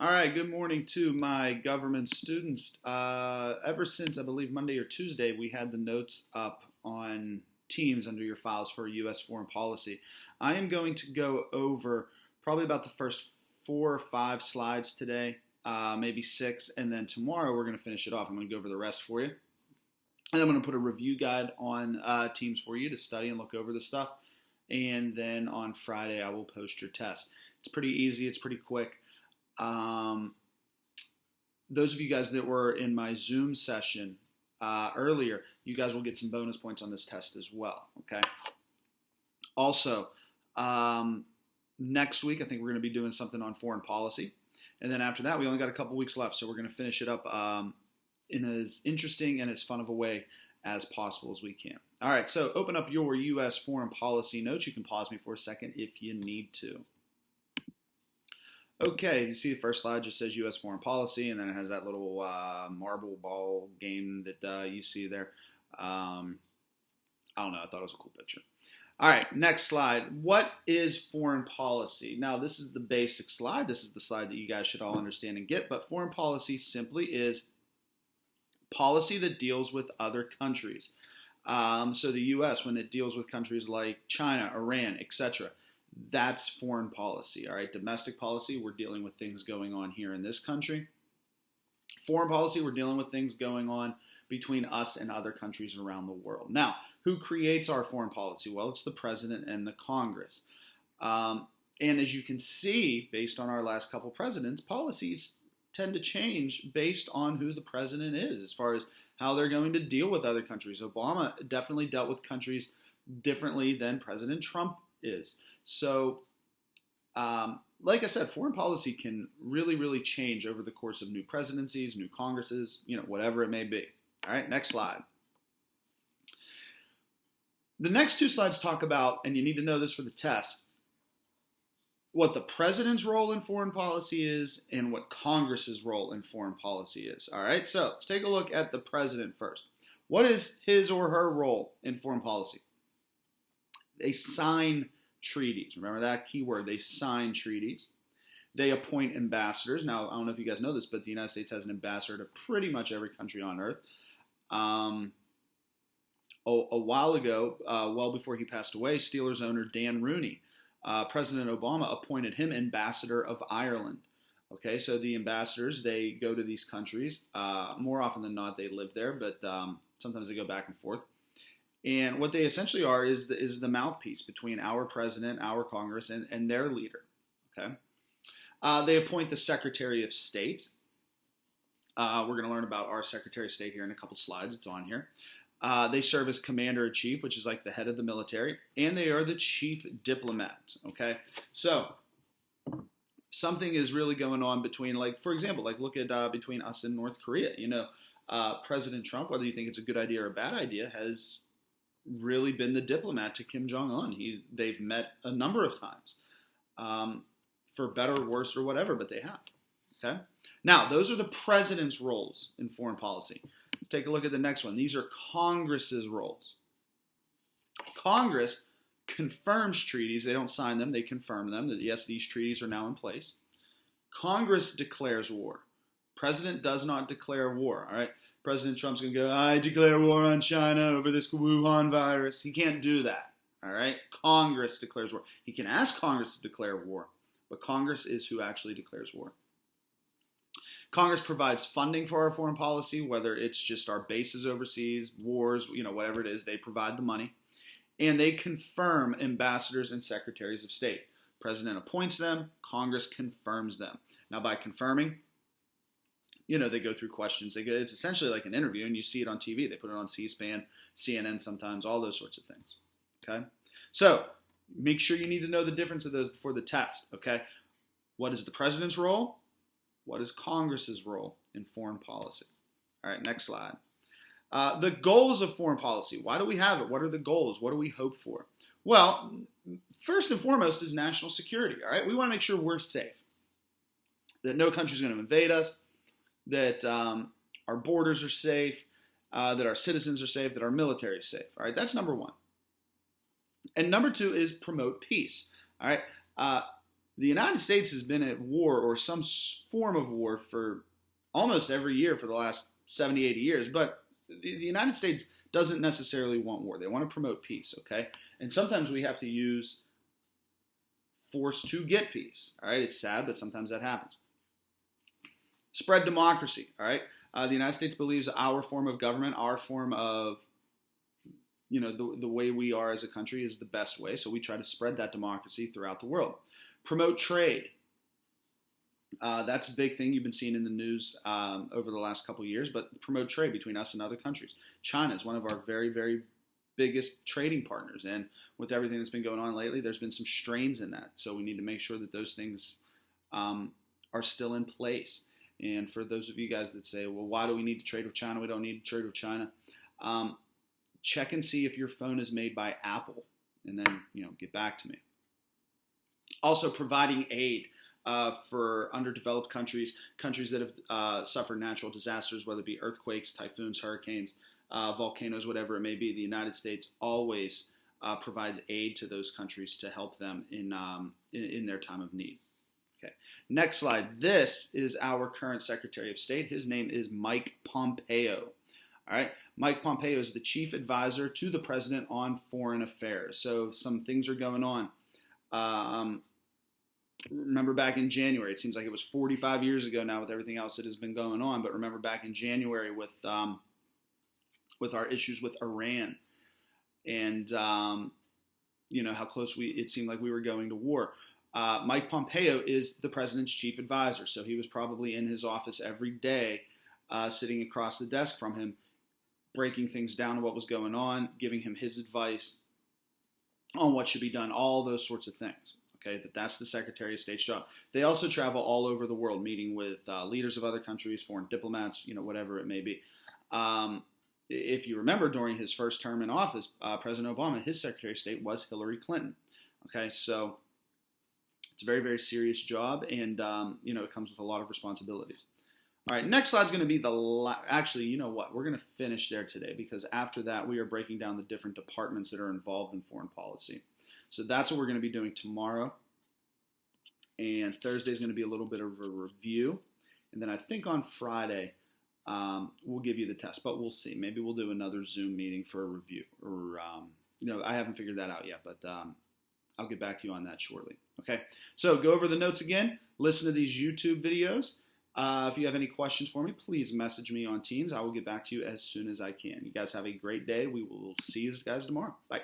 All right, good morning to my government students. Ever since, I believe, Monday or Tuesday, we had the notes up on Teams under your files for U.S. foreign policy. I am going to go over probably about the first 4 or 5 slides today, maybe 6, and then tomorrow we're going to finish it off. I'm going to go over the rest for you. And I'm going to put a review guide on Teams for you to study and look over the stuff. And then on Friday, I will post your test. It's pretty easy. It's pretty quick. Those of you guys that were in my Zoom session earlier, you guys will get some bonus points on this test as well, okay? Also, next week, I think we're going to be doing something on foreign policy. And then after that, we only got a couple weeks left, so we're going to finish it up in as interesting and as fun of a way as possible as we can. All right, so open up your U.S. foreign policy notes. You can pause me for a second if you need to. Okay, you see the first slide just says U.S. foreign policy, and then it has that little marble ball game that you see there. I don't know, I thought it was a cool picture. All right, next slide. What is foreign policy? Now, this is the basic slide. This is the slide that you guys should all understand and get, but foreign policy simply is policy that deals with other countries. So the U.S., when it deals with countries like China, Iran, etc., that's foreign policy, all right? Domestic policy, we're dealing with things going on here in this country. Foreign policy, we're dealing with things going on between us and other countries around the world. Now, who creates our foreign policy? Well, it's the president and the Congress. And as you can see, based on our last couple presidents, policies tend to change based on who the president is as far as how they're going to deal with other countries. Obama definitely dealt with countries differently than President Trump is. So, like I said, foreign policy can really, really change over the course of new presidencies, new Congresses, whatever it may be. All right, next slide. The next 2 slides talk about, and you need to know this for the test, what the president's role in foreign policy is and what Congress's role in foreign policy is. All right, so let's take a look at the president first. What is his or her role in foreign policy? They sign treaties. Remember that key word. They sign treaties. They appoint ambassadors. Now, I don't know if you guys know this, but the United States has an ambassador to pretty much every country on earth. A while ago, well before he passed away, Steelers owner Dan Rooney, President Obama appointed him ambassador of Ireland. Okay, so the ambassadors, they go to these countries. More often than not, they live there, but sometimes they go back and forth. And what they essentially are is the mouthpiece between our president, our Congress, and their leader. Okay, they appoint the Secretary of State. We're going to learn about our Secretary of State here in a couple slides. It's on here. They serve as Commander-in-Chief, which is like the head of the military, and they are the chief diplomat. Okay, so something is really going on between, like, for example, like look at between us and North Korea. President Trump, whether you think it's a good idea or a bad idea, has really been the diplomat to Kim Jong-un. They've met a number of times, for better or worse or whatever, but they have. Okay. Now, those are the president's roles in foreign policy. Let's take a look at the next one. These are Congress's roles. Congress confirms treaties. They don't sign them. They confirm them that, yes, these treaties are now in place. Congress declares war. President does not declare war. All right. President Trump's going to go, I declare war on China over this Wuhan virus. He can't do that, all right? Congress declares war. He can ask Congress to declare war, but Congress is who actually declares war. Congress provides funding for our foreign policy, whether it's just our bases overseas, wars, whatever it is, they provide the money. And they confirm ambassadors and secretaries of state. President appoints them, Congress confirms them. Now, by confirming, they go through questions. It's essentially like an interview, and you see it on TV. They put it on C-SPAN, CNN sometimes, all those sorts of things. Okay? So, make sure you need to know the difference of those before the test. Okay? What is the president's role? What is Congress's role in foreign policy? All right, next slide. The goals of foreign policy. Why do we have it? What are the goals? What do we hope for? Well, first and foremost is national security. All right? We want to make sure we're safe, that no country is going to invade us, that our borders are safe, that our citizens are safe, that our military is safe. All right, that's number one. And number 2 is promote peace. All right, The United States has been at war or some form of war for almost every year for the last 70, 80 years, but the United States doesn't necessarily want war. They want to promote peace, okay? And sometimes we have to use force to get peace, all right? It's sad, but sometimes that happens. Spread democracy, all right? The United States believes our form of government, our form of, the way we are as a country is the best way, so we try to spread that democracy throughout the world. Promote trade. That's a big thing you've been seeing in the news over the last couple of years, but promote trade between us and other countries. China is one of our very, very biggest trading partners, and with everything that's been going on lately, there's been some strains in that, so we need to make sure that those things are still in place. And for those of you guys that say, well, why do we need to trade with China? We don't need to trade with China. Check and see if your phone is made by Apple, and then get back to me. Also, providing aid for underdeveloped countries that have suffered natural disasters, whether it be earthquakes, typhoons, hurricanes, volcanoes, whatever it may be. The United States always provides aid to those countries to help them in their time of need. Okay. Next slide. This is our current Secretary of State. His name is Mike Pompeo. All right. Mike Pompeo is the chief advisor to the president on foreign affairs. So some things are going on. Remember back in January, it seems like it was 45 years ago now with everything else that has been going on, but remember back in January with our issues with Iran and, how close it seemed like we were going to war. Mike Pompeo is the president's chief advisor, so he was probably in his office every day, sitting across the desk from him, breaking things down what was going on, giving him his advice on what should be done, all those sorts of things. Okay, that's the Secretary of State's job. They also travel all over the world, meeting with leaders of other countries, foreign diplomats, whatever it may be. If you remember, during his first term in office, President Obama, his Secretary of State was Hillary Clinton. Okay, so it's a very, very serious job, and it comes with a lot of responsibilities. All right, next slide is going to be actually, you know what? We're going to finish there today, because after that, we are breaking down the different departments that are involved in foreign policy. So that's what we're going to be doing tomorrow. And Thursday is going to be a little bit of a review. And then I think on Friday, we'll give you the test. But we'll see. Maybe we'll do another Zoom meeting for a review. Or, I haven't figured that out yet. But I'll get back to you on that shortly. Okay? So go over the notes again. Listen to these YouTube videos. If you have any questions for me, please message me on Teams. I will get back to you as soon as I can. You guys have a great day. We will see you guys tomorrow. Bye.